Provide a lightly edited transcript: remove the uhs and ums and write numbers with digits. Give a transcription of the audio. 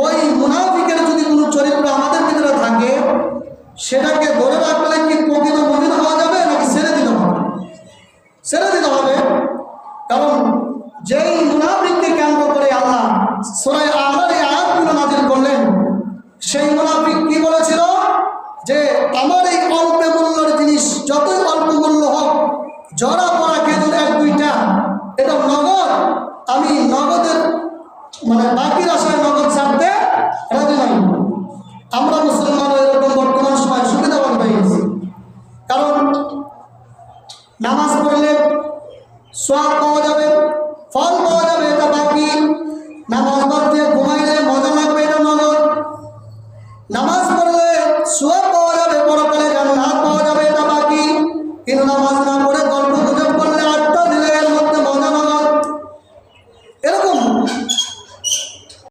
ওই মুনাফিকের যদি কোনো চরিত্র আমাদের ভিতরে থাকে, সেটাকে ধরে রাখলে কি প্রকৃত মুমিন হওয়া যাবে নাকি ছেড়ে দিতে হবে? ছেড়ে দিতে হবে। কারণ যেই মুনাফিককে কেন্দ্র করে আল্লাহ সূরা আ'রাফের এই আয়াতগুলো নাযিল করলেন, সেই মুনাফিক কি বলেছিল যে আমার এই অল্প মূল্যের জিনিস, যতই অল্প মূল্য হোক, জরা পড়া খেজুর এক দুইটা, এটা নগদ, আমি নগদের মানে বাকির আশায় নগদ ছাড়তে রাজি নই। আমরা মুসলমান এরকম বর্তমান সময় সুবিধাবান হয়ে গেছি। কারণ নামাজ পড়লে সওয়াব পাওয়া যাবে, ফল পাওয়া যাবে, এটা বাকি। নামাজ